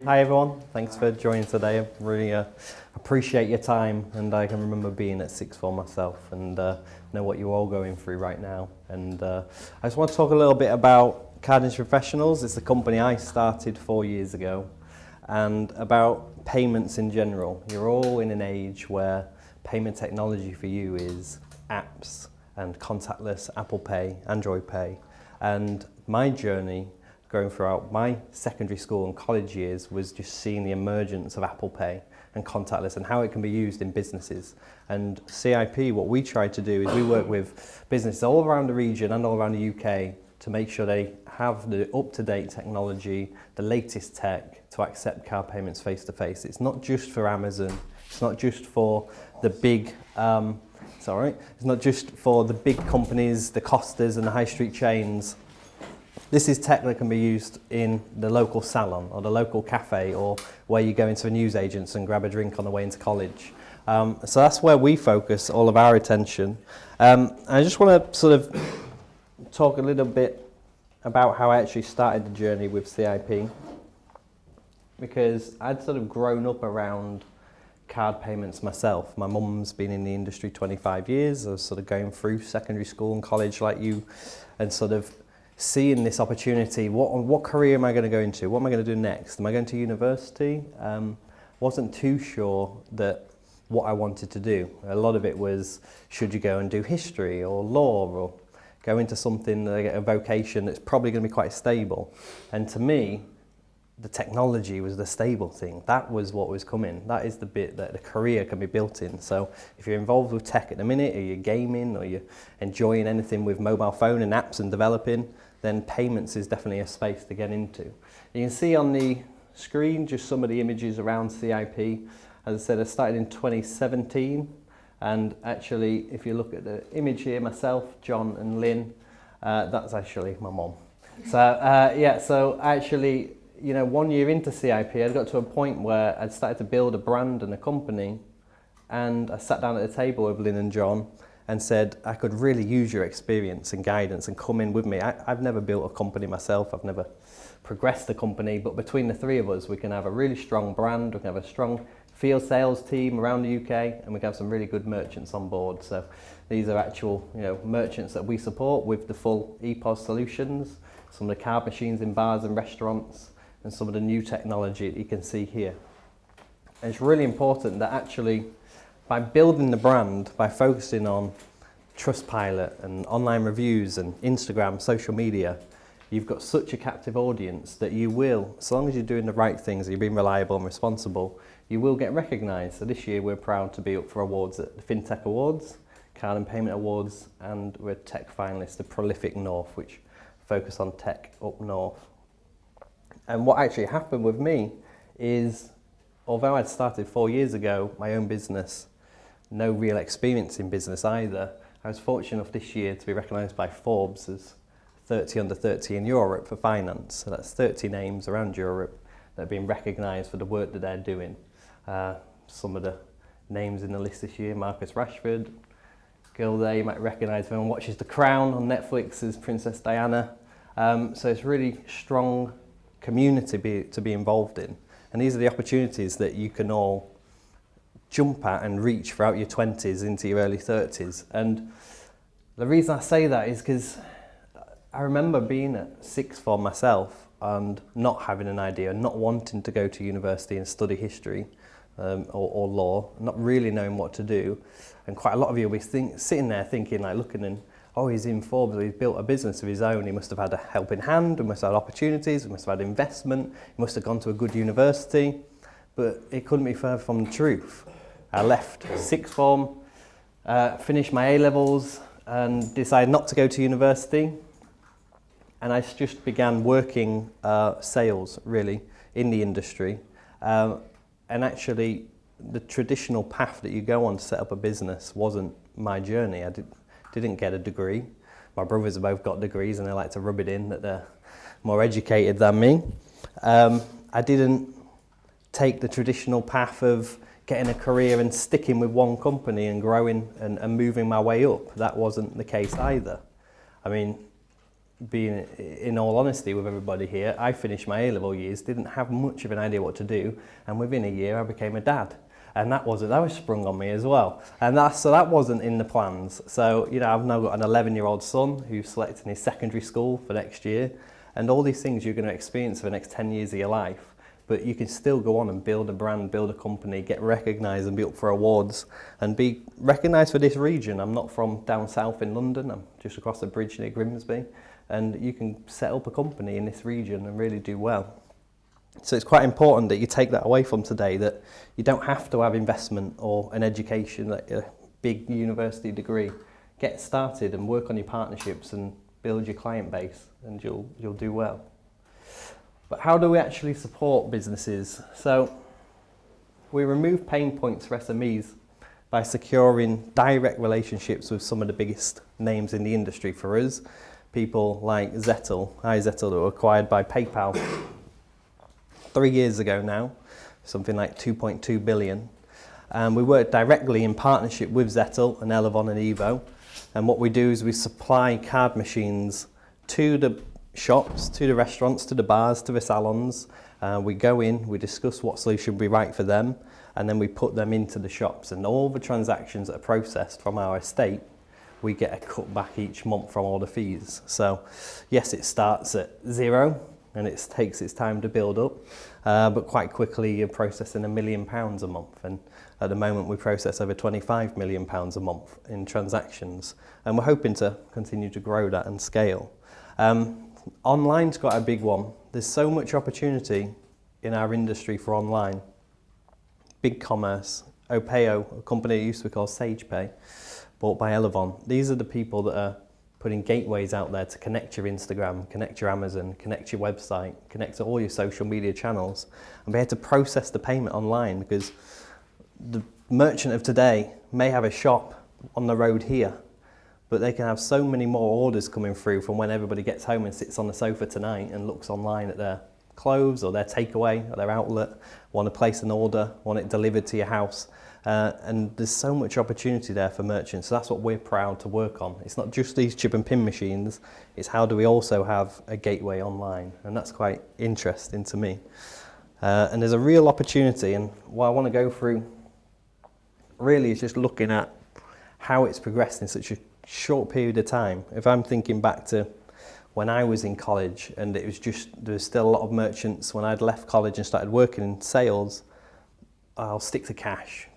Hi everyone, thanks for joining today. I really appreciate your time, and I can remember being at sixth form myself and know what you're all going through right now. And I just want to talk a little bit about Card Industry Professionals. It's the company I started 4 years ago, and about payments in general. You're all in an age where payment technology for you is apps and contactless Apple Pay, Android Pay. And my journey going throughout my secondary school and college years was just seeing the emergence of Apple Pay and contactless and how it can be used in businesses. And CIP, what we try to do is we work with businesses all around the region and all around the UK to make sure they have the up-to-date technology, the latest tech to accept card payments face-to-face. It's not just for Amazon, it's not just for the big, it's not just for the big companies, the Costas and the high street chains. This is tech that can be used in the local salon or the local cafe, or where you go into a newsagent's and grab a drink on the way into college. So that's where we focus all of our attention. I just want to sort of talk a little bit about how I actually started the journey with CIP, because I'd sort of grown up around card payments myself. My mum's been in the industry 25 years. I was sort of going through secondary school and college like you, and sort of seeing this opportunity. What career am I going to go into? What am I going to do next? Am I going to university? Wasn't too sure that what I wanted to do. A lot of it was, should you go and do history or law, or go into something, a vocation that's probably going to be quite stable? And to me, the technology was the stable thing. That was what was coming. That is the bit that the career can be built in. So if you're involved with tech at the minute, or you're gaming, or you're enjoying anything with mobile phone and apps and developing, then payments is definitely a space to get into. You can see on the screen just some of the images around CIP. As I said, I started in 2017, and actually if you look at the image here, myself, John and Lynn, that's actually my mum. So so actually, 1 year into CIP, I got to a point where I'd started to build a brand and a company, and I sat down at the table with Lynn and John and said, I could really use your experience and guidance and come in with me. I've never built a company myself, I've never progressed a company, but between the three of us, we can have a really strong brand, we can have a strong field sales team around the UK, and we can have some really good merchants on board. So these are actual merchants that we support with the full EPOS solutions, some of the card machines in bars and restaurants, and some of the new technology that you can see here. And it's really important that actually, by building the brand, by focusing on Trustpilot and online reviews and Instagram, social media, you've got such a captive audience that you will, as long as you're doing the right things, you're being reliable and responsible, you will get recognised. So this year we're proud to be up for awards at the Fintech Awards, Card and Payment Awards, and we're tech finalists, the Prolific North, which focus on tech up north. And what actually happened with me is, although I'd started 4 years ago, my own business, no real experience in business either, I was fortunate enough this year to be recognised by Forbes as 30 under 30 in Europe for finance. So that's 30 names around Europe that have been recognised for the work that they're doing. Some of the names in the list this year: Marcus Rashford, girl there you might recognise if anyone watches The Crown on Netflix as Princess Diana. So it's really strong community to be involved in. And these are the opportunities that you can all jump at and reach throughout your 20s into your early 30s. And the reason I say that is because I remember being at sixth form myself and not having an idea, not wanting to go to university and study history or law, not really knowing what to do. And quite a lot of you will be sitting there thinking, like, looking and, oh, he's in Forbes, he's built a business of his own, he must have had a helping hand, he must have had opportunities, he must have had investment, he must have gone to a good university. But it couldn't be further from the truth. I left sixth form, finished my A-levels and decided not to go to university. And I just began working sales, really, in the industry. And actually, the traditional path that you go on to set up a business wasn't my journey. I didn't get a degree. My brothers have both got degrees and they like to rub it in that they're more educated than me. I didn't take the traditional path of getting a career and sticking with one company and growing and moving my way up. That wasn't the case either. I mean, being in all honesty with everybody here, I finished my A-level years, didn't have much of an idea what to do, and within a year I became a dad. And that was sprung on me as well. And that wasn't in the plans. So, you know, I've now got an 11-year-old son who's selecting his secondary school for next year. And all these things you're going to experience for the next 10 years of your life. But you can still go on and build a brand, build a company, get recognised and be up for awards and be recognised for this region. I'm not from down south in London, I'm just across the bridge near Grimsby. And you can set up a company in this region and really do well. So it's quite important that you take that away from today, that you don't have to have investment or an education, like a big university degree. Get started and work on your partnerships and build your client base, and you'll do well. But how do we actually support businesses? So we remove pain points for SMEs by securing direct relationships with some of the biggest names in the industry for us. People like Zettel, that were acquired by PayPal 3 years ago now, something like 2.2 billion. And we work directly in partnership with Zettel and Elevon and Evo. And what we do is we supply card machines to the shops, to the restaurants, to the bars, to the salons. We go in, we discuss what solution would be right for them, and then we put them into the shops. And all the transactions that are processed from our estate, we get a cut back each month from all the fees. So yes, it starts at zero, and it takes its time to build up, but quite quickly you're processing £1 million a month, and at the moment we process over £25 million a month in transactions, and we're hoping to continue to grow that and scale. Online's got a big one. There's so much opportunity in our industry for online. Big commerce, Opeo, a company that used to be called SagePay, bought by Elevon. These are the people that are putting gateways out there to connect your Instagram, connect your Amazon, connect your website, connect to all your social media channels, and be able to process the payment online, because the merchant of today may have a shop on the road here, but they can have so many more orders coming through from when everybody gets home and sits on the sofa tonight and looks online at their clothes or their takeaway or their outlet, want to place an order, want it delivered to your house. And there's so much opportunity there for merchants. So that's what we're proud to work on. It's not just these chip and pin machines, it's how do we also have a gateway online. And that's quite interesting to me. And there's a real opportunity, and what I want to go through really is just looking at how it's progressed in such a short period of time. If I'm thinking back to when I was in college, and there was still a lot of merchants when I'd left college and started working in sales, I'll stick to cash.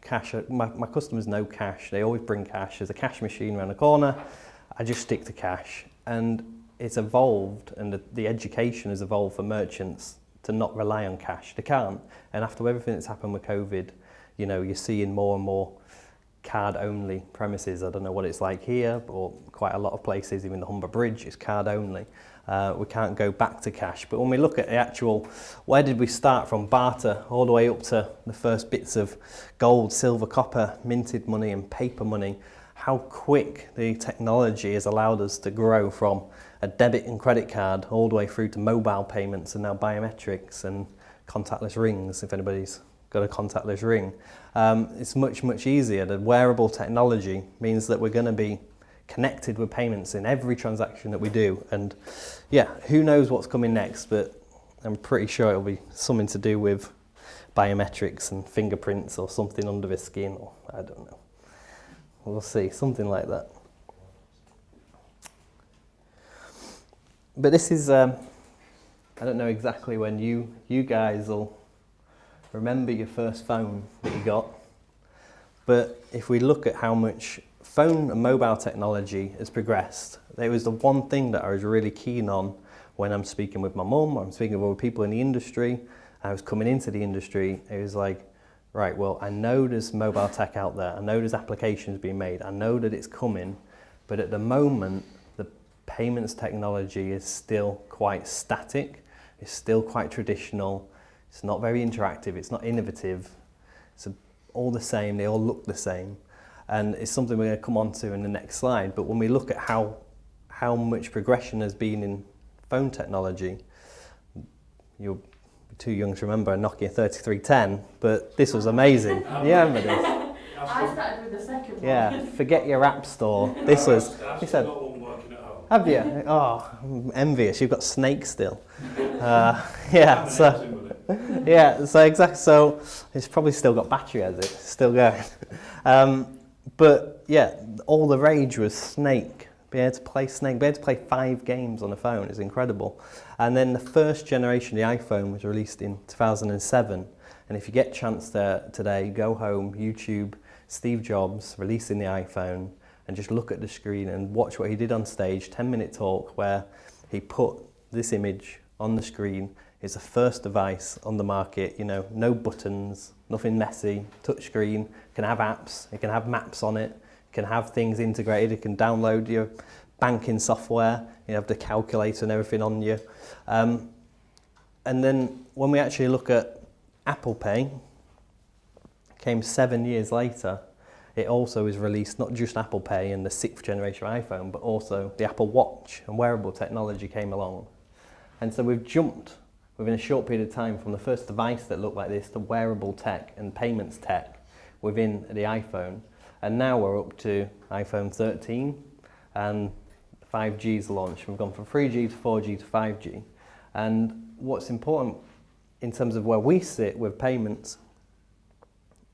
My customers know cash. They always bring cash. There's a cash machine around the corner. I just stick to cash. And it's evolved, and the education has evolved for merchants to not rely on cash. They can't. And after everything that's happened with COVID, you know, you're seeing more and more card-only premises. I don't know what it's like here, but quite a lot of places, even the Humber Bridge, is card-only. We can't go back to cash. But when we look at the actual, where did we start from barter all the way up to the first bits of gold, silver, copper, minted money and paper money, how quick the technology has allowed us to grow from a debit and credit card all the way through to mobile payments and now biometrics and contactless rings, if anybody's got a contactless ring. It's much, much easier. The wearable technology means that we're going to be connected with payments in every transaction that we do. And yeah, who knows what's coming next, but I'm pretty sure it'll be something to do with biometrics and fingerprints or something under the skin, or I don't know. We'll see, something like that. But this is, I don't know exactly when you guys will remember your first phone that you got, but if we look at how much phone and mobile technology has progressed, there was the one thing that I was really keen on when I'm speaking with my mum, I'm speaking with other people in the industry, I was coming into the industry, it was like, right, well, I know there's mobile tech out there, I know there's applications being made, I know that it's coming, but at the moment, the payments technology is still quite static, it's still quite traditional, it's not very interactive, it's not innovative, it's all the same, they all look the same. And it's something we're going to come on to in the next slide. But when we look at how much progression has been in phone technology, you're too young to remember a Nokia 3310, but this was amazing. Yeah, remember this? I started with the second one. Yeah, forget your app store. This was, he said, Have you? Oh, I'm envious. You've got Snake still. Yeah, so yeah, so exactly. So it's probably still got battery, has it? It's still going. But yeah, all the rage was Snake. Be able to play Snake, be able to play 5 games on a phone is incredible. And then the first generation of the iPhone was released in 2007. And if you get a chance there today, go home, YouTube, Steve Jobs releasing the iPhone, and just look at the screen and watch what he did on stage, 10-minute talk where he put this image on the screen. It's the first device on the market, you know, no buttons, nothing messy, touch screen, can have apps, it can have maps on it, can have things integrated, it can download your banking software, you have the calculator and everything on you. And then when we actually look at Apple Pay, came 7 years later. It also is released not just Apple Pay and the 6th generation iPhone, but also the Apple Watch and wearable technology came along. And so we've jumped within a short period of time from the first device that looked like this to wearable tech and payments tech within the iPhone. And now we're up to iPhone 13 and 5G's launched. We've gone from 3G to 4G to 5G. And what's important in terms of where we sit with payments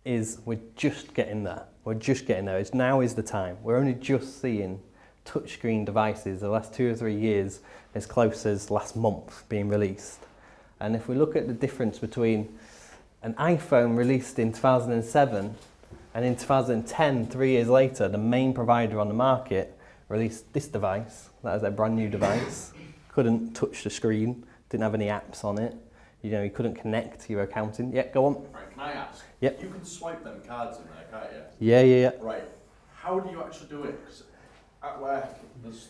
is we're just getting there. We're just getting there. Now is the time. We're only just seeing touchscreen devices the last 2 or 3 years as close as last month being released. And if we look at the difference between an iPhone released in 2007 and in 2010, 3 years later, the main provider on the market released this device. That is their brand new device. Couldn't touch the screen, didn't have any apps on it. You know, you couldn't connect to your accounting. Yeah, go on. Right, can I ask? Yep. You can swipe them cards in there, can't you? Yeah. Right. How do you actually do it? 'Cause at work, there's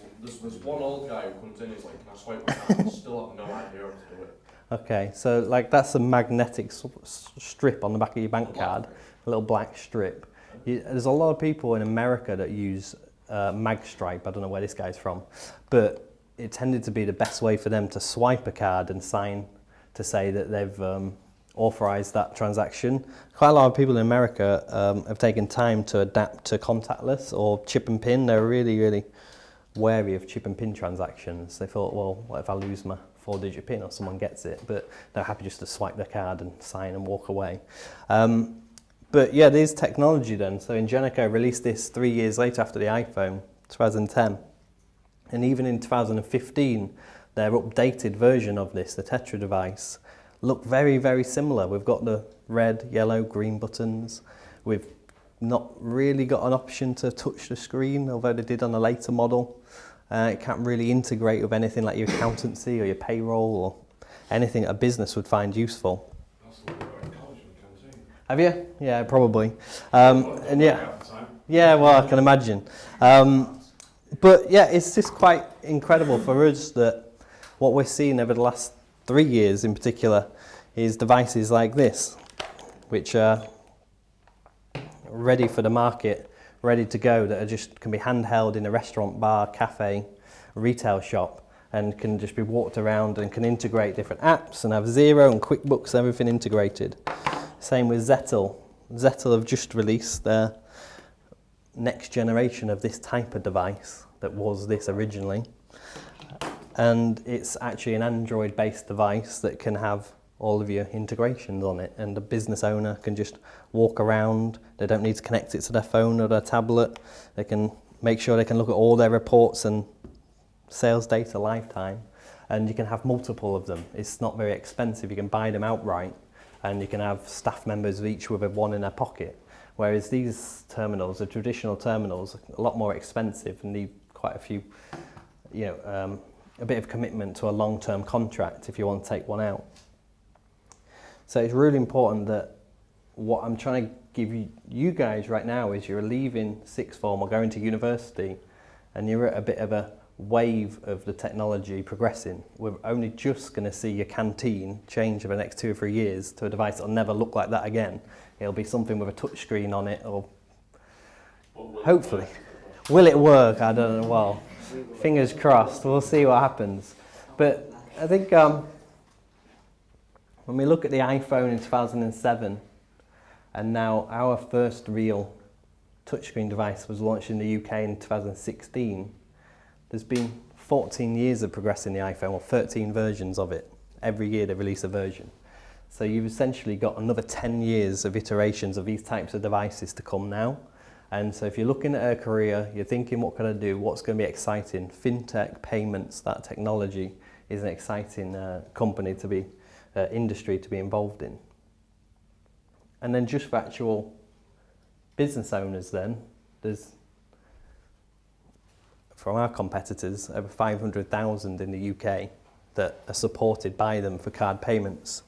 one old guy who comes in, he's like, can I swipe my card? I still have no idea how to do it. Okay, so like that's a magnetic strip on the back of your bank card, a little black strip. There's a lot of people in America that use Magstripe. I don't know where this guy's from, but it tended to be the best way for them to swipe a card and sign to say that they've authorized that transaction. Quite a lot of people in America have taken time to adapt to contactless or chip and pin. They're really, really wary of chip and pin transactions. They thought, well, what if I lose my 4-digit pin or someone gets it? But they're happy just to swipe their card and sign and walk away. But yeah, there's technology then. So Ingenico released this 3 years later after the iPhone, 2010. And even in 2015, their updated version of this, the Tetra device, looked very, very similar. We've got the red, yellow, green buttons. We've not really got an option to touch the screen, although they did on a later model. It can't really integrate with anything like your accountancy or your payroll or anything a business would find useful. Have you? Yeah, probably. And yeah, well, I can imagine. But yeah, it's just quite incredible for us that what we're seeing over the last 3 years in particular is devices like this, which are ready for the market, ready to go, that are just can be handheld in a restaurant, bar, cafe, retail shop, and can just be walked around and can integrate different apps and have Xero and QuickBooks, everything integrated. Same with Zettel. Zettel have just released their next generation of this type of device that was this originally. And it's actually an Android-based device that can have all of your integrations on it, and the business owner can just walk around. They don't need to connect it to their phone or their tablet. They can make sure they can look at all their reports and sales data lifetime, and you can have multiple of them. It's not very expensive. You can buy them outright, and you can have staff members of each with one in their pocket. Whereas these terminals, the traditional terminals, are a lot more expensive and need quite a few, a bit of commitment to a long-term contract if you want to take one out. So it's really important that what I'm trying to give you guys right now is you're leaving sixth form or going to university and you're at a bit of a wave of the technology progressing. We're only just going to see your canteen change over the next 2 or 3 years to a device that will never look like that again. It'll be something with a touch screen on it, or hopefully. Will it work? I don't know. Well, fingers crossed. We'll see what happens. But I think when we look at the iPhone in 2007, and now our first real touchscreen device was launched in the UK in 2016, there's been 14 years of progressing the iPhone, or 13 versions of it. Every year they release a version. So you've essentially got another 10 years of iterations of these types of devices to come now. And so if you're looking at a career, you're thinking, what can I do? What's going to be exciting? Fintech, payments, that technology is an exciting company to be, industry to be involved in. And then just for actual business owners then, there's, from our competitors, over 500,000 in the UK that are supported by them for card payments.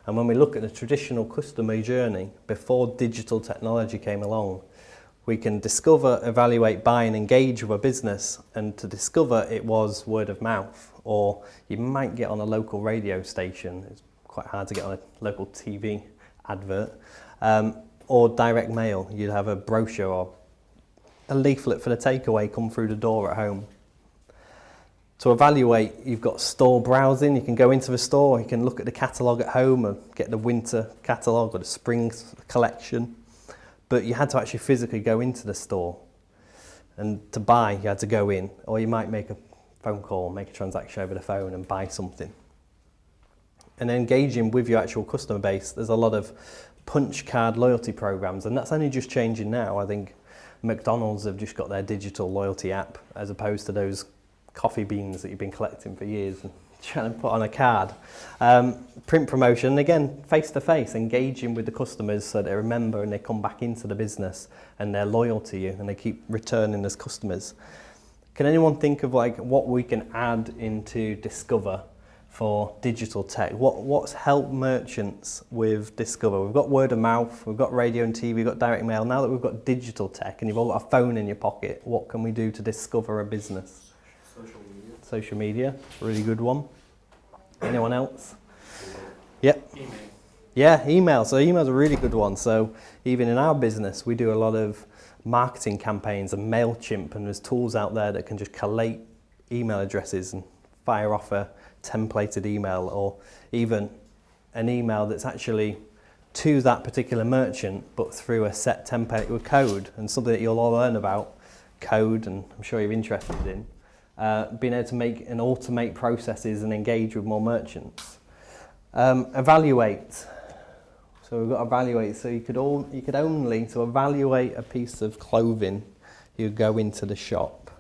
And when we look at the traditional customer journey, before digital technology came along, we can discover, evaluate, buy and engage with a business, and to discover it was word of mouth, or you might get on a local radio station, it's quite hard to get on a local TV advert, or direct mail. You'd have a brochure or a leaflet for the takeaway come through the door at home. To evaluate, you've got store browsing. You can go into the store, you can look at the catalogue at home and get the winter catalogue or the spring collection. But you had to actually physically go into the store. And to buy, you had to go in. Or you might make a phone call, make a transaction over the phone and buy something. And engaging with your actual customer base, there's a lot of punch card loyalty programs, and that's only just changing now. I think McDonald's have just got their digital loyalty app, as opposed to those coffee beans that you've been collecting for years and trying to put on a card. Print promotion, again, face-to-face, engaging with the customers so they remember and they come back into the business and they're loyal to you and they keep returning as customers. Can anyone think of like what we can add into Discover for digital tech? What's helped merchants with Discover? We've got word of mouth, we've got radio and TV, we've got direct mail. Now that we've got digital tech and you've all got a phone in your pocket, what can we do to discover a business? Social media, really good one. Anyone else? Yep. Email. Yeah, email. So email's a really good one. So even in our business, we do a lot of marketing campaigns and MailChimp, and there's tools out there that can just collate email addresses and fire off a templated email, or even an email that's actually to that particular merchant, but through a set template with code, and something that you'll all learn about, code, and I'm sure you're interested in. Being able to make and automate processes and engage with more merchants. Evaluate. So we've got to evaluate. So you could only, to evaluate a piece of clothing, you'd go into the shop,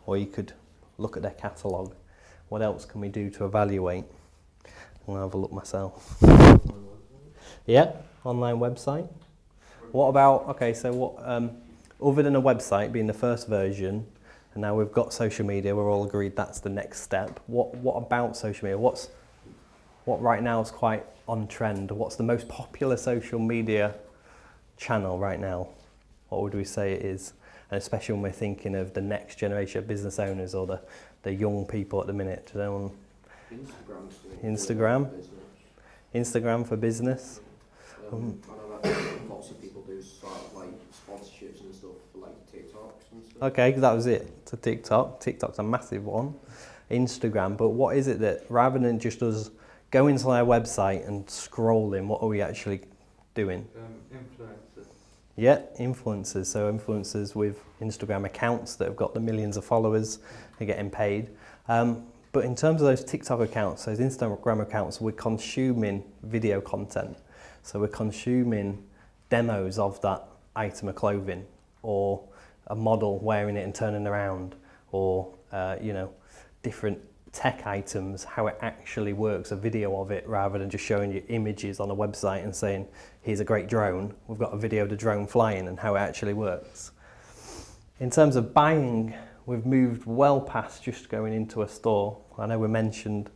or you could look at their catalogue. What else can we do to evaluate? I'm going to have a look myself. Yeah, online website. What about, okay, so what, other than a website being the first version, and now we've got social media, we're all agreed that's the next step. What about social media? What right now is quite on trend? What's the most popular social media channel right now? What would we say it is? And especially when we're thinking of the next generation of business owners or the young people at the minute. Do they want Instagram? Instagram for business? I know that lots of people do sort of like sponsorships and stuff for like TikToks and stuff. Okay, that was it. So TikTok's a massive one. Instagram, but what is it that, rather than just us going to our website and scrolling, what are we actually doing? Influencers. Yeah, influencers. So influencers with Instagram accounts that have got the millions of followers are getting paid. But in terms of those TikTok accounts, those Instagram accounts, we're consuming video content. So we're consuming demos of that item of clothing, or a model wearing it and turning around, or different tech items, how it actually works, a video of it, rather than just showing you images on a website and saying, here's a great drone. We've got a video of the drone flying and how it actually works. In terms of buying, we've moved well past just going into a store. I know we mentioned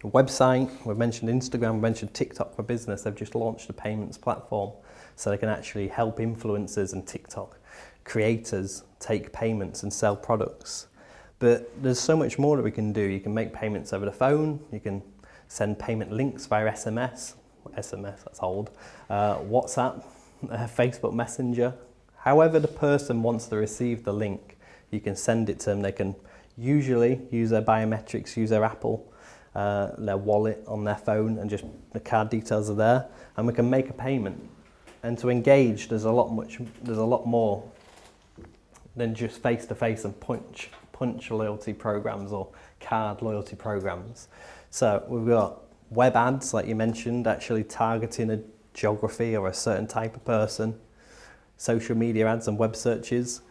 a website, we've mentioned Instagram, we mentioned TikTok for business. They've just launched a payments platform so they can actually help influencers and TikTok creators take payments and sell products. But there's so much more that we can do. You can make payments over the phone, you can send payment links via SMS, that's old, WhatsApp, Facebook Messenger. However the person wants to receive the link, you can send it to them. They can usually use their biometrics, use their Apple, their wallet on their phone, and just the card details are there, and we can make a payment. And to engage, there's a lot more than just face-to-face and punch punch loyalty programs or card loyalty programs. So we've got web ads, like you mentioned, actually targeting a geography or a certain type of person, social media ads and web searches.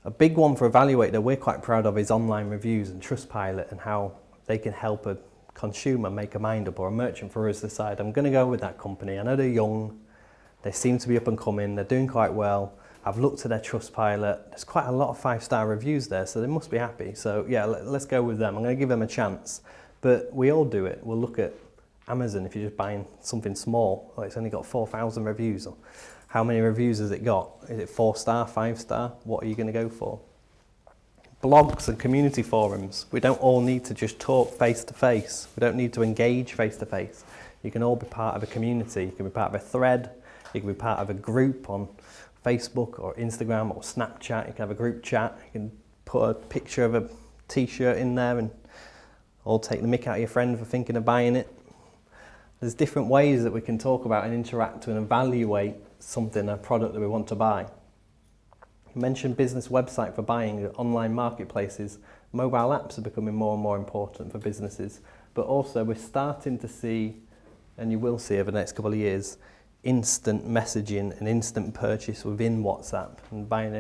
A big one for Evaluate that we're quite proud of is online reviews and Trustpilot, and how they can help a consumer make a mind up, or a merchant for us decide, I'm going to go with that company. I know they're young, they seem to be up and coming, they're doing quite well. I've looked at their Trustpilot, there's quite a lot of 5-star reviews there, so they must be happy. So yeah, let's go with them. I'm going to give them a chance. But we all do it. We'll look at Amazon. If you're just buying something small, it's only got 4,000 reviews. Or how many reviews has it got? Is it 4-star, 5-star? What are you going to go for? Blogs and community forums. We don't all need to just talk face to face. We don't need to engage face to face. You can all be part of a community. You can be part of a thread. You can be part of a group on Facebook or Instagram or Snapchat. You can have a group chat. You can put a picture of a t-shirt in there and all take the mick out of your friend for thinking of buying it. There's different ways that we can talk about and interact and evaluate something, a product that we want to buy. You mentioned business website for buying, online marketplaces. Mobile apps are becoming more and more important for businesses, but also we're starting to see, and you will see over the next couple of years, instant messaging and instant purchase within WhatsApp, and being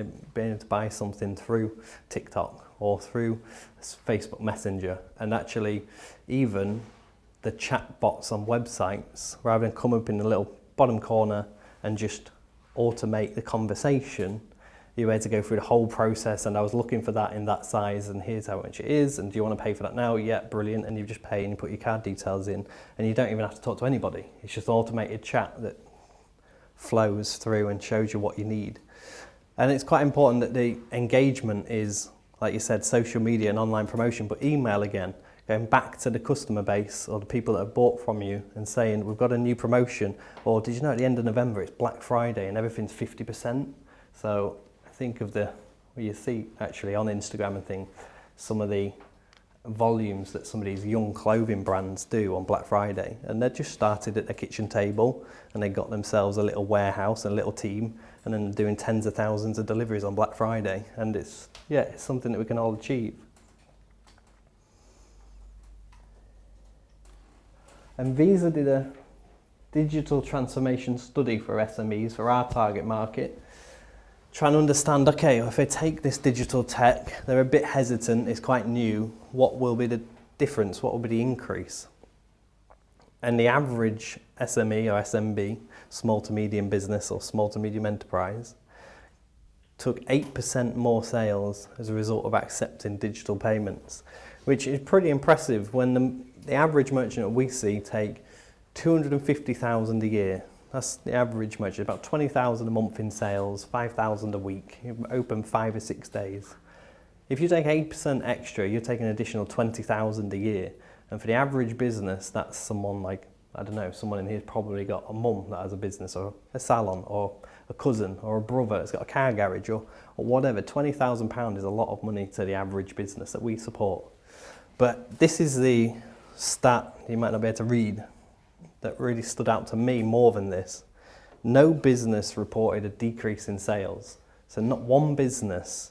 able to buy something through TikTok or through Facebook Messenger. And actually even the chat bots on websites, rather than come up in the little bottom corner and just automate the conversation, you're able to go through the whole process, and I was looking for that in that size, and here's how much it is, and do you want to pay for that now? Yeah, brilliant. And you just pay and you put your card details in, and you don't even have to talk to anybody. It's just automated chat that flows through and shows you what you need. And it's quite important that the engagement is, like you said, social media and online promotion, but email again, going back to the customer base or the people that have bought from you and saying, we've got a new promotion, or did you know at the end of November it's Black Friday and everything's 50%? So think of well, you see actually on Instagram and things, some of the volumes that some of these young clothing brands do on Black Friday, and they just started at their kitchen table and they got themselves a little warehouse and a little team, and then doing tens of thousands of deliveries on Black Friday. And it's something that we can all achieve. And Visa did a digital transformation study for SMEs for our target market, trying to understand, okay, if I take this digital tech, they're a bit hesitant, it's quite new, what will be the difference, what will be the increase? And the average SME or SMB, small to medium business or small to medium enterprise, took 8% more sales as a result of accepting digital payments, which is pretty impressive when the average merchant that we see take 250,000 a year. That's the average merchant, about 20,000 a month in sales, 5,000 a week, open 5 or 6 days. If you take 8% extra, you're taking an additional 20,000 a year. And for the average business, that's someone like, I don't know, someone in here's probably got a mum that has a business, or a salon, or a cousin, or a brother that's got a car garage, or whatever. £20,000 is a lot of money to the average business that we support. But this is the stat you might not be able to read that really stood out to me more than this. No business reported a decrease in sales. So not one business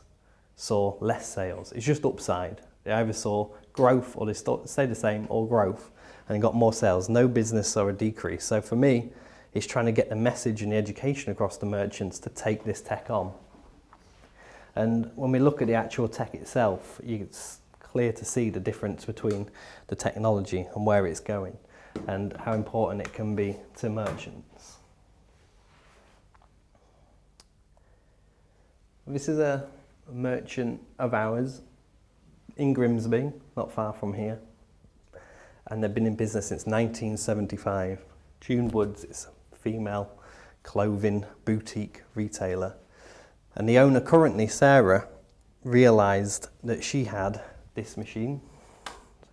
saw less sales. It's just upside. They either saw growth, or they stayed the same, or growth, and got more sales. No business saw a decrease. So for me, it's trying to get the message and the education across the merchants to take this tech on. And when we look at the actual tech itself, it's clear to see the difference between the technology and where it's going, and how important it can be to merchants. This is a merchant of ours in Grimsby, not far from here, and they've been in business since 1975. June Woods is a female clothing boutique retailer, and the owner currently, Sarah, realised that she had this machine.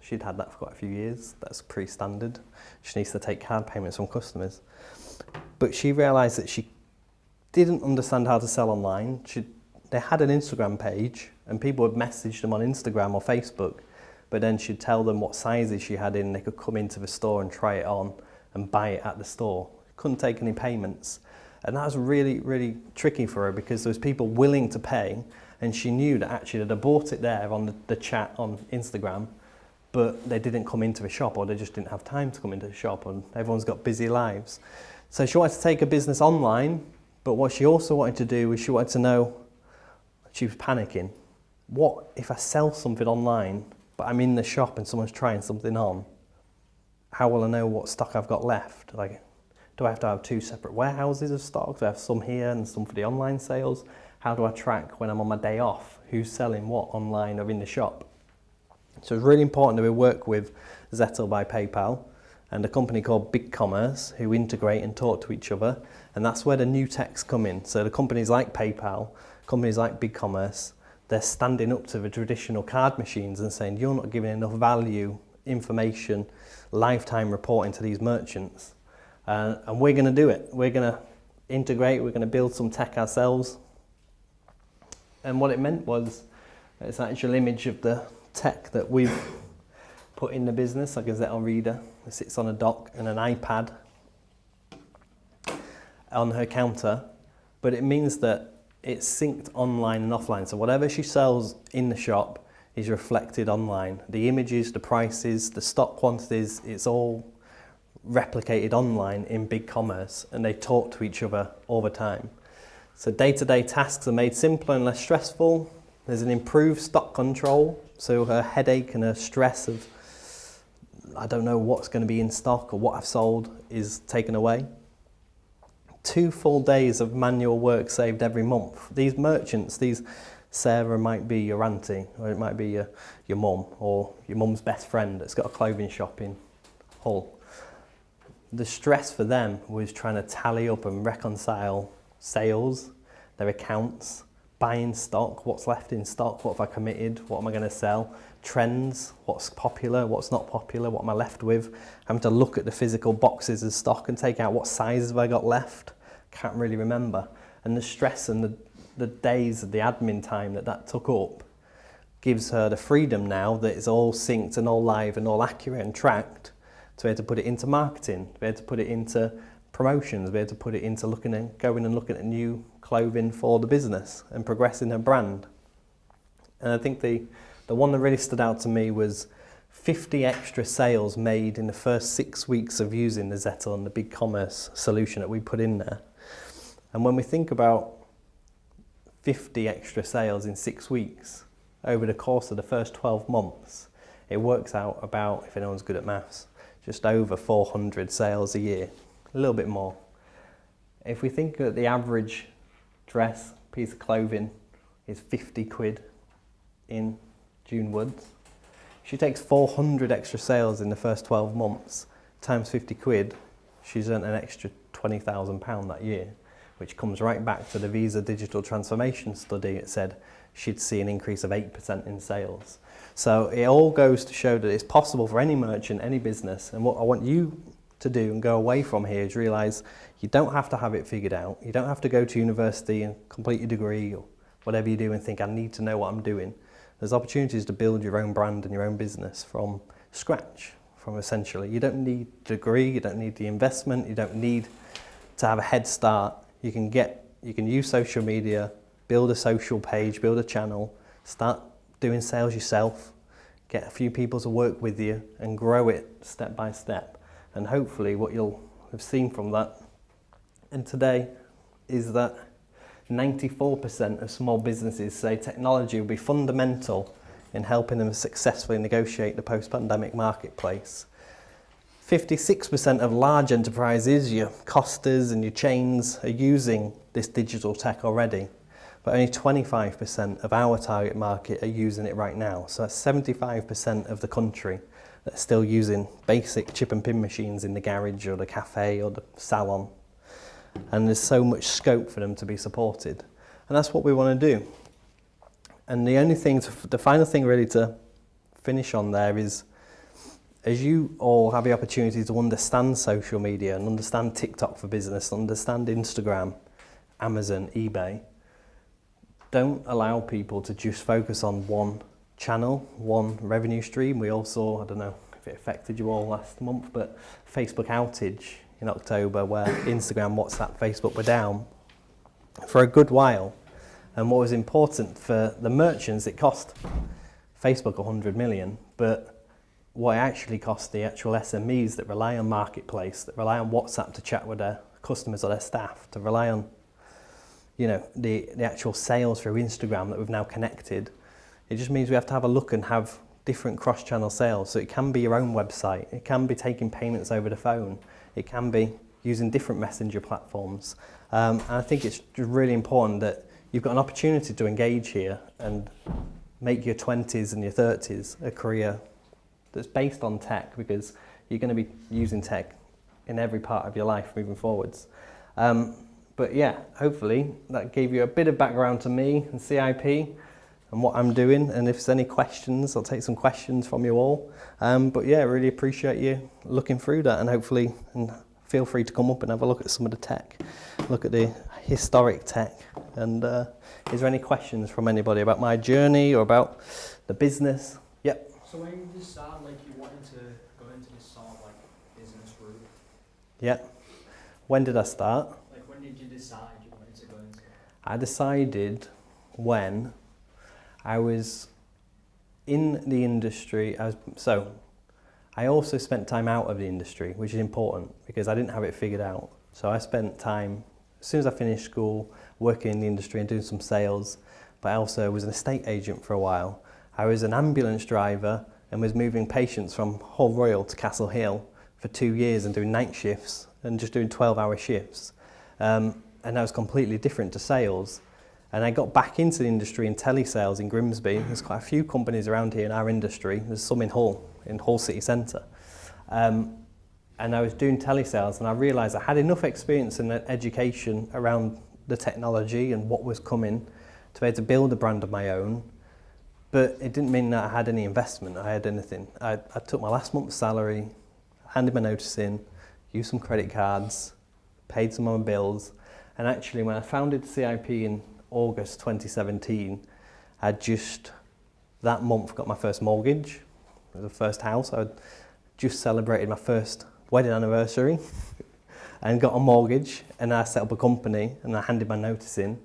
She'd had that for quite a few years. That's pretty standard. She needs to take card payments from customers. But she realised that she didn't understand how to sell online. They had an Instagram page, and people would message them on Instagram or Facebook, but then she'd tell them what sizes she had in. They could come into the store and try it on and buy it at the store. Couldn't take any payments. And that was really, really tricky for her, because there was people willing to pay, And she knew that actually they'd bought it there on the chat on Instagram, but they didn't come into the shop, or they just didn't have time to come into the shop, and everyone's got busy lives. So she wanted to take a business online, but what she also wanted to do was she wanted to know, she was panicking, what if I sell something online, but I'm in the shop and someone's trying something on? How will I know what stock I've got left? Like, do I have to have 2 separate warehouses of stock? Do I have some here and some for the online sales? How do I track when I'm on my day off who's selling what online or in the shop? So it's really important that we work with Zettle by PayPal and a company called BigCommerce who integrate and talk to each other, and that's where the new techs come in. So the companies like PayPal, companies like BigCommerce, they're standing up to the traditional card machines and saying you're not giving enough value, information, lifetime reporting to these merchants, and we're going to do it. We're going to integrate, we're going to build some tech ourselves. And what it meant was, it's an actual image of the tech that we've put in the business, like a Zettle reader. It sits on a dock and an iPad on her counter, but it means that it's synced online and offline. So whatever she sells in the shop is reflected online. The images, the prices, the stock quantities, it's all replicated online in BigCommerce, and they talk to each other all the time. So day-to-day tasks are made simpler and less stressful. There's an improved stock control, so her headache and her stress of, I don't know what's going to be in stock or what I've sold, is taken away. 2 full days of manual work saved every month. These merchants, Sarah might be your auntie, or it might be your mum, or your mum's best friend that's got a clothing shop in Hull. The stress for them was trying to tally up and reconcile sales, their accounts, buying stock, what's left in stock, what have I committed, what am I going to sell, trends, what's popular, what's not popular, what am I left with, having to look at the physical boxes of stock and take out what sizes have I got left, can't really remember. And the stress and the days of the admin time that took up gives her the freedom now that it's all synced and all live and all accurate and tracked, to be able to put it into marketing, to be able to put it into promotions, be able to put it into going and looking at new clothing for the business and progressing her brand. And I think the one that really stood out to me was 50 extra sales made in the first 6 weeks of using the Zettle and the BigCommerce solution that we put in there. And when we think about 50 extra sales in 6 weeks over the course of the first 12 months, it works out about, if anyone's good at maths, just over 400 sales a year. A little bit more. If we think that the average dress, piece of clothing, is 50 quid in June Woods, she takes 400 extra sales in the first 12 months, times 50 quid, she's earned an extra £20,000 that year, which comes right back to the Visa Digital Transformation study. It said she'd see an increase of 8% in sales. So it all goes to show that it's possible for any merchant, any business, and what I want you to do and go away from here is realise you don't have to have it figured out. You don't have to go to university and complete your degree or whatever you do and think I need to know what I'm doing. There's opportunities to build your own brand and your own business from scratch, from essentially. You don't need a degree, you don't need the investment, you don't need to have a head start. You can use social media, build a social page, build a channel, start doing sales yourself, get a few people to work with you and grow it step by step. And hopefully what you'll have seen from that and today is that 94% of small businesses say technology will be fundamental in helping them successfully negotiate the post-pandemic marketplace. 56% of large enterprises, your Costas and your chains, are using this digital tech already, but only 25% of our target market are using it right now. So that's 75% of the country that are still using basic chip and pin machines in the garage or the cafe or the salon. And there's so much scope for them to be supported. And that's what we want to do. And the final thing really to finish on there is, as you all have the opportunity to understand social media and understand TikTok for business, understand Instagram, Amazon, eBay, don't allow people to just focus on one channel, one revenue stream. We all saw, I don't know if it affected you all last month, but Facebook outage in October where Instagram, WhatsApp, Facebook were down for a good while. And what was important for the merchants, it cost Facebook 100 million, but what it actually cost the actual SMEs that rely on Marketplace, that rely on WhatsApp to chat with their customers or their staff, to rely on, you know, the actual sales through Instagram that we've now connected. It just means we have to have a look and have different cross-channel sales. So it can be your own website, it can be taking payments over the phone, it can be using different messenger platforms. And I think it's really important that you've got an opportunity to engage here and make your 20s and your 30s a career that's based on tech, because you're going to be using tech in every part of your life moving forwards. But yeah, hopefully that gave you a bit of background to me and CIP and what I'm doing. And if there's any questions, I'll take some questions from you all. But yeah, really appreciate you looking through that, and hopefully, and feel free to come up and have a look at some of the tech, look at the historic tech. And is there any questions from anybody about my journey or about the business? Yep. So when you decided like you wanted to go into this sort of like business route? Yeah. When did I start? Like when did you decide you wanted to go into it? I decided when I was in the industry. I also spent time out of the industry, which is important because I didn't have it figured out. So I spent time, as soon as I finished school, working in the industry and doing some sales, but I also was an estate agent for a while. I was an ambulance driver and was moving patients from Hull Royal to Castle Hill for 2 years and doing night shifts and just doing 12-hour shifts. And that was completely different to sales. And I got back into the industry in telesales in Grimsby. There's quite a few companies around here in our industry. There's some in Hull City Centre. And I was doing telesales, and I realised I had enough experience and education around the technology and what was coming to be able to build a brand of my own. But it didn't mean that I had any investment, I had anything. I took my last month's salary, handed my notice in, used some credit cards, paid some of my bills. And actually, when I founded CIP in August 2017, I just, that month, got my first mortgage. It was the first house. I just celebrated my first wedding anniversary and got a mortgage, and I set up a company and I handed my notice in,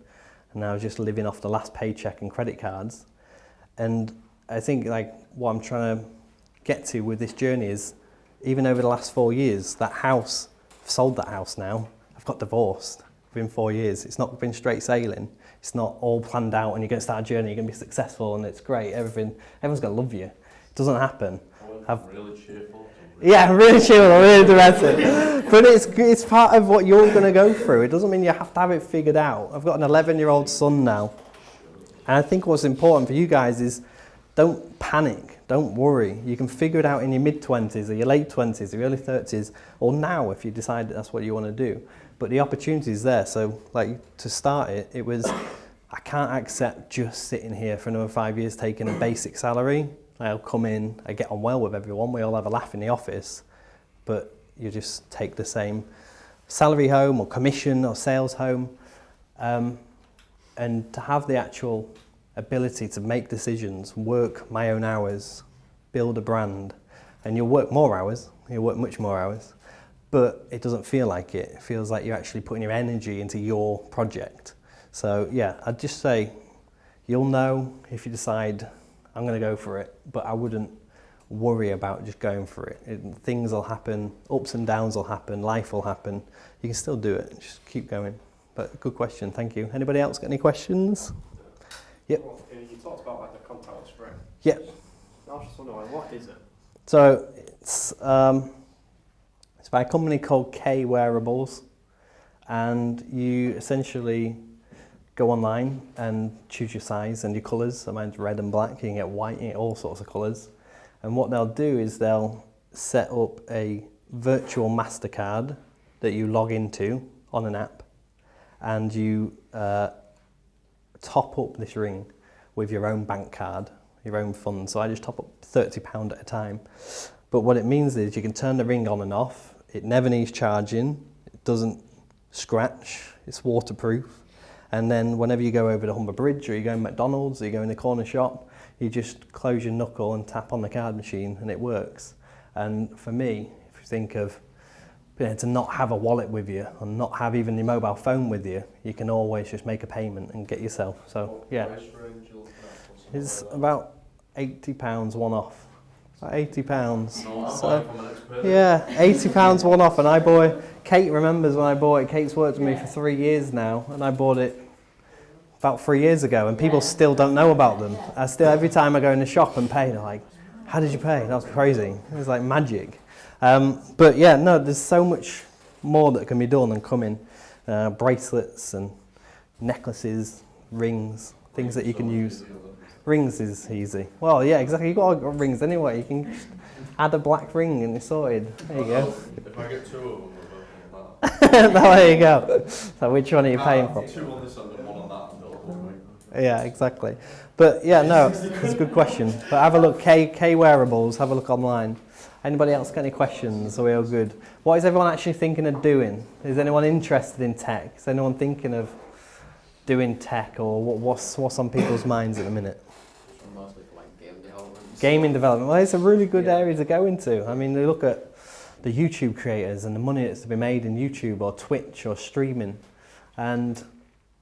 and I was just living off the last paycheck and credit cards. And I think like what I'm trying to get to with this journey is, even over the last 4 years, that house, I've sold that house now, I've got divorced within 4 years. It's not been straight sailing. It's not all planned out and you're going to start a journey, you're going to be successful and it's great, everyone's going to love you. It doesn't happen. I'm really cheerful. Yeah, really chill, really dramatic. But it's part of what you're going to go through. It doesn't mean you have to have it figured out. I've got an 11-year-old son now. And I think what's important for you guys is don't panic, don't worry. You can figure it out in your mid-20s or your late 20s or your early 30s, or now if you decide that that's what you want to do. But the opportunity is there. So like to start it was, I can't accept just sitting here for another 5 years taking a basic salary. I'll come in, I get on well with everyone, we all have a laugh in the office, but you just take the same salary home or commission or sales home. And to have the actual ability to make decisions, work my own hours, build a brand, and you'll work more hours, you'll work much more hours, but it doesn't feel like it. It feels like you're actually putting your energy into your project. So yeah, I'd just say, you'll know if you decide, I'm going to go for it, but I wouldn't worry about just going for it. Things will happen, ups and downs will happen, life will happen. You can still do it, just keep going. But good question, thank you. Anybody else got any questions? Yep. Well, you talked about like the contactless spray. Yep. I was just wondering, what is it? So it's by a company called K Wearables, and you essentially go online and choose your size and your colours. So mine's red and black, you can get white, you can get all sorts of colours. And what they'll do is they'll set up a virtual MasterCard that you log into on an app, and you top up this ring with your own bank card, your own funds. So I just top up £30 at a time. But what it means is you can turn the ring on and off. It never needs charging. It doesn't scratch. It's waterproof. And then whenever you go over the Humber Bridge, or you go in McDonald's, or you go in the corner shop, you just close your knuckle and tap on the card machine and it works. And for me, if you think of to not have a wallet with you and not have even your mobile phone with you, you can always just make a payment and get yourself. So What yeah, price range you looking at for something it's like that? about £80 one off. About £80. No, I'm So buying from an expert. yeah, £80 one off, and I bought. Kate remembers when I bought it. Kate's worked with me for 3 years now, and I bought it about 3 years ago, and people still don't know about them. I still, every time I go in the shop and pay, they're like, "How did you pay?" That was crazy. It was like magic. But yeah, no, there's so much more that can be done and coming. Bracelets and necklaces, rings, things that you can use. Rings is easy. Well, yeah, exactly. You've got rings anyway. You can just add a black ring and it's sorted. There you go. If I get 2 of them, we're working on that. There you go. So which one are you paying for? 2 on this end and 1 on that, and they'll Yeah, exactly. But yeah, no, it's a good question. But have a look, K Wearables, have a look online. Anybody else got any questions? Are we all good? What is everyone actually thinking of doing? Is anyone interested in tech? Is anyone thinking of doing tech, or what's on people's minds at the minute? Mostly for like game development. Gaming development. Well, it's a really good area to go into. I mean, they look at the YouTube creators and the money that's to be made in YouTube or Twitch or streaming. And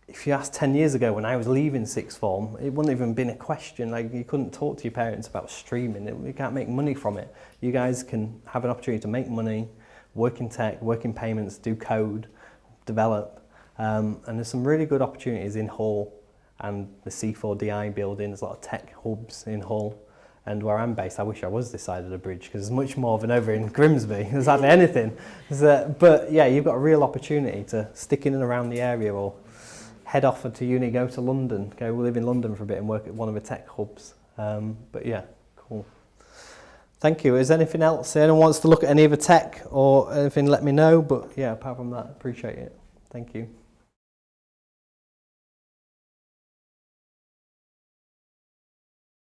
if you asked 10 years ago when I was leaving sixth form, it wouldn't even been a question. Like, you couldn't talk to your parents about streaming. You can't make money from it. You guys can have an opportunity to make money, work in tech, work in payments, do code, develop. And there's some really good opportunities in Hull and the C4DI building. There's a lot of tech hubs in Hull. And where I'm based, I wish I was this side of the bridge, because there's much more than over in Grimsby. There's hardly anything. But yeah, you've got a real opportunity to stick in and around the area, or head off to uni, go to London, go live in London for a bit and work at one of the tech hubs. But yeah, cool. Thank you. Is there anything else? Anyone wants to look at any of the tech or anything, let me know. But yeah, apart from that, appreciate it. Thank you.